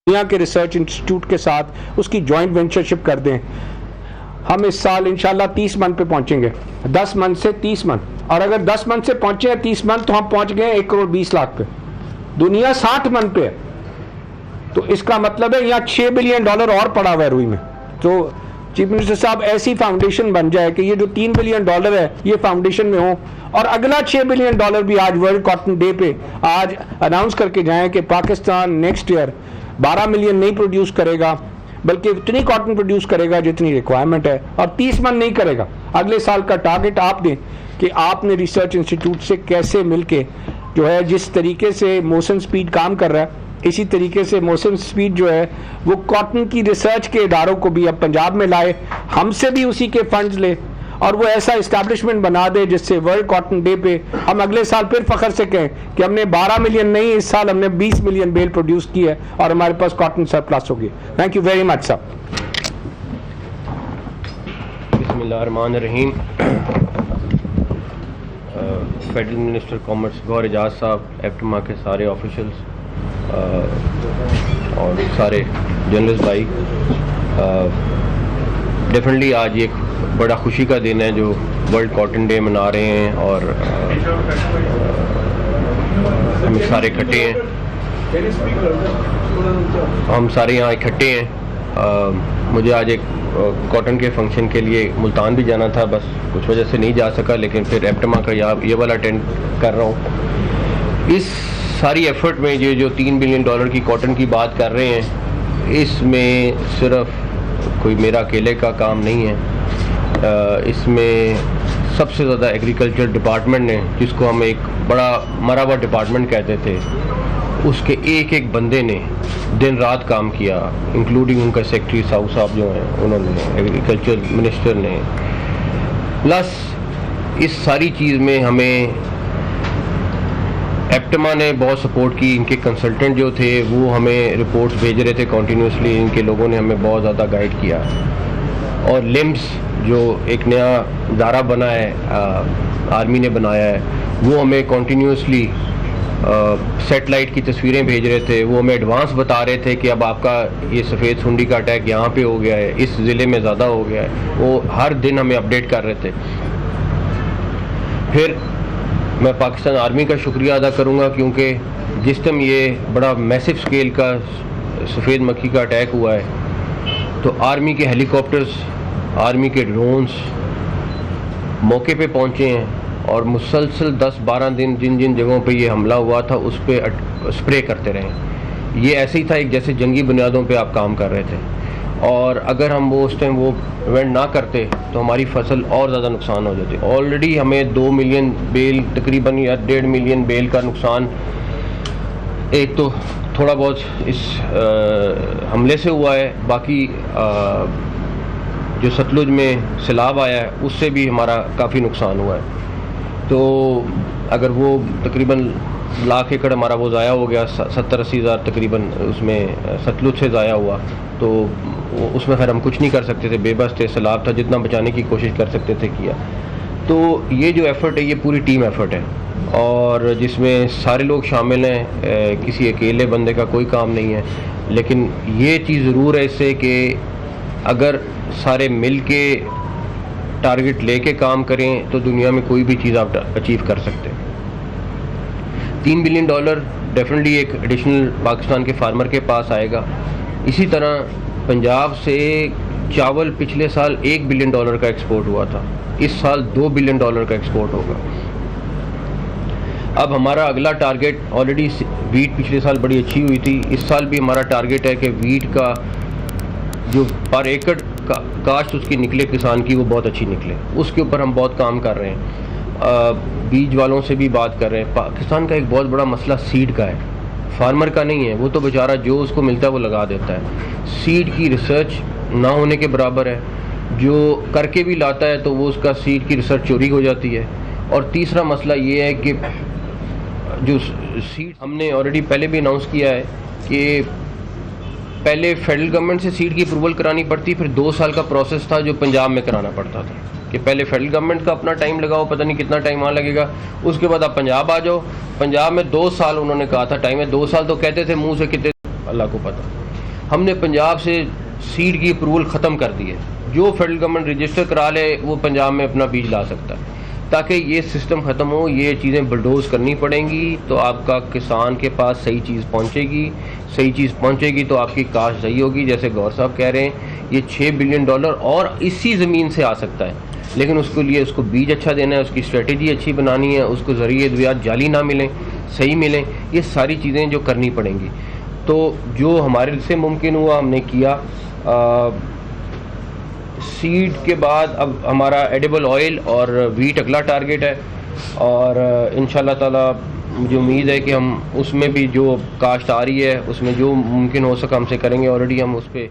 दुनिया के research institute के साथ उसकी जॉइंट वेंचरशिप कर दें। हम इस साल इंशाल्लाह 30 मन पे पहुंचेंगे, 10 मन से 30 मन, और अगर 10 मन से पहुंचे 30 मन तो हम पहुंच गए 1 करोड़ 20 लाख पे। दुनिया 60 मन पे है, तो इसका मतलब है यहाँ $6 बिलियन और पड़ा हुआ है रुई में। तो चीफ मिनिस्टर साहब ऐसी फाउंडेशन बन जाए कि ये जो $3 बिलियन है ये फाउंडेशन में हो, और अगला $6 बिलियन भी आज वर्ल्ड कॉटन डे पे आज अनाउंस करके जाएं कि पाकिस्तान नेक्स्ट ईयर 12 मिलियन नहीं प्रोड्यूस करेगा, बल्कि उतनी कॉटन प्रोड्यूस करेगा जितनी रिक्वायरमेंट है, और 30 मन नहीं करेगा। अगले साल का टारगेट आप दें कि आपने रिसर्च इंस्टीट्यूट से कैसे मिलके जो है, जिस तरीके से मोशन स्पीड काम कर रहा है, इसी तरीके से मोशन स्पीड जो है वो कॉटन की रिसर्च के इदारों को भी अब पंजाब में लाए, हमसे भी उसी के फंड्स ले, और वो ऐसा इस्टेब्लिशमेंट बना दे जिससे वर्ल्ड कॉटन डे पे हम अगले साल फिर फख्र से कहें कि हमने 12 मिलियन नहीं, इस साल हमने 20 मिलियन बेल प्रोड्यूस की है और हमारे पास कॉटन सरप्लस होगी। Thank you very much sir. बिस्मिल्लाहिर्रहमानिर्रहीम। Federal minister commerce Gauhar Ejaz साहब, एप्टमा के सारे ऑफिशियल्स और सारे जर्नलिस्ट भाई, डेफिनेटली आज एक बड़ा खुशी का दिन है जो वर्ल्ड कॉटन डे मना रहे हैं, और हम सारे इकट्ठे हैं, हम सारे यहाँ इकट्ठे हैं। मुझे आज एक कॉटन के फंक्शन के लिए मुल्तान भी जाना था, बस कुछ वजह से नहीं जा सका, लेकिन फिर एप्टमा का ये वाला अटेंड कर रहा हूँ। इस सारी एफर्ट में ये जो $3 बिलियन की कॉटन की बात कर रहे हैं, इसमें सिर्फ कोई मेरा अकेले का काम नहीं है। इसमें सबसे ज़्यादा एग्रीकल्चर डिपार्टमेंट ने, जिसको हम एक बड़ा मरा हुआ डिपार्टमेंट कहते थे, उसके एक एक बंदे ने दिन रात काम किया, इंक्लूडिंग उनका सेक्रेटरी साहब जो हैं उन्होंने, एग्रीकल्चर मिनिस्टर ने। प्लस इस सारी चीज़ में हमें एप्टमा ने बहुत सपोर्ट की, इनके कंसल्टेंट जो थे वो हमें रिपोर्ट्स भेज रहे थे कॉन्टीन्यूसली, इनके लोगों ने हमें बहुत ज़्यादा गाइड किया। और लिम्स जो एक नया इदारा बना है, आर्मी ने बनाया है, वो हमें कॉन्टीन्यूसली सेटेलाइट की तस्वीरें भेज रहे थे, वो हमें एडवांस बता रहे थे कि अब आपका ये सफ़ेद सुंडी का अटैक यहाँ पे हो गया है, इस ज़िले में ज़्यादा हो गया है, वो हर दिन हमें अपडेट कर रहे थे। फिर मैं पाकिस्तान आर्मी का शुक्रिया अदा करूँगा, क्योंकि जिस टाइम ये बड़ा मैसिव स्केल का सफ़ेद मक्खी का अटैक हुआ है, तो आर्मी के हेलीकॉप्टर्स, आर्मी के ड्रोन्स मौके पे पहुँचे हैं और मुसलसल 10-12 दिन जिन जिन जगहों पे ये हमला हुआ था उस पर स्प्रे करते रहे। ये ऐसे ही था एक जैसे जंगी बुनियादों पे आप काम कर रहे थे, और अगर हम वो उस टाइम वो इवेंट ना करते तो हमारी फसल और ज़्यादा नुकसान हो जाती। ऑलरेडी हमें 2 मिलियन बेल, तकरीबन या 1.5 मिलियन बेल का नुकसान एक तो थोड़ा बहुत इस हमले से हुआ है, बाकी जो सतलुज में सैलाब आया है उससे भी हमारा काफ़ी नुकसान हुआ है। तो अगर वो तकरीबन 1 लाख एकड़ हमारा वो ज़ाया हो गया, 70-80 हज़ार तकरीबन उसमें सतलुज से ज़ाया हुआ, तो उसमें खैर हम कुछ नहीं कर सकते थे, बेबस थे, सैलाब था, जितना बचाने की कोशिश कर सकते थे किया। तो ये जो एफ़र्ट है ये पूरी टीम एफ़र्ट है, और जिसमें सारे लोग शामिल हैं, किसी अकेले बंदे का कोई काम नहीं है। लेकिन ये चीज़ ज़रूर है इससे कि अगर सारे मिल के टारगेट लेके काम करें तो दुनिया में कोई भी चीज़ आप अचीव कर सकते हैं। $3 बिलियन डेफिनेटली एक एडिशनल पाकिस्तान के फार्मर के पास आएगा। इसी तरह पंजाब से चावल पिछले साल $1 बिलियन का एक्सपोर्ट हुआ था, इस साल $2 बिलियन का एक्सपोर्ट होगा। अब हमारा अगला टारगेट, ऑलरेडी वीट पिछले साल बड़ी अच्छी हुई थी, इस साल भी हमारा टारगेट है कि वीट का जो पर एकड़ काश्त उसकी निकले किसान की वो बहुत अच्छी निकले, उसके ऊपर हम बहुत काम कर रहे हैं। बीज वालों से भी बात कर रहे हैं। पाकिस्तान का एक बहुत बड़ा मसला सीड का है, फार्मर का नहीं है। वो तो बेचारा जो उसको मिलता है वो लगा देता है। सीड की रिसर्च ना होने के बराबर है, जो करके भी लाता है तो वो उसका सीड की रिसर्च चोरी हो जाती है। और तीसरा मसला ये है कि जो सीड हमने ऑलरेडी पहले भी अनाउंस किया है कि पहले फेडरल गवर्नमेंट से सीड की अप्रूवल करानी पड़ती, फिर 2 साल का प्रोसेस था जो पंजाब में कराना पड़ता था कि पहले फेडरल गवर्नमेंट का अपना टाइम लगाओ, पता नहीं कितना टाइम वहाँ लगेगा, उसके बाद आप पंजाब आ जाओ। पंजाब में 2 साल उन्होंने कहा था टाइम है, 2 साल तो कहते थे मुंह से, कितने अल्लाह को पता। हमने पंजाब से सीड की अप्रूवल ख़त्म कर दी है, जो फेडरल गवर्नमेंट रजिस्टर करा ले वो पंजाब में अपना बीज ला सकता है, ताकि ये सिस्टम ख़त्म हो। ये चीज़ें बुलडोज करनी पड़ेंगी तो आपका किसान के पास सही चीज़ पहुँचेगी, सही चीज़ पहुँचेगी तो आपकी काश्त सही होगी। जैसे गौर साहब कह रहे हैं ये $6 बिलियन और इसी ज़मीन से आ सकता है, लेकिन उसके लिए उसको बीज अच्छा देना है, उसकी स्ट्रेटजी अच्छी बनानी है, उसको ज़रिए अद्वियात जाली ना मिलें, सही मिलें, ये सारी चीज़ें जो करनी पड़ेंगी। तो जो हमारे से मुमकिन हुआ हमने किया। सीड के बाद अब हमारा एडिबल ऑयल और वीट अगला टारगेट है, और इंशाल्लाह ताला मुझे उम्मीद है कि हम उसमें भी जो काश्त आ रही है उसमें जो मुमकिन हो सका हमसे करेंगे। ऑलरेडी हम उस पर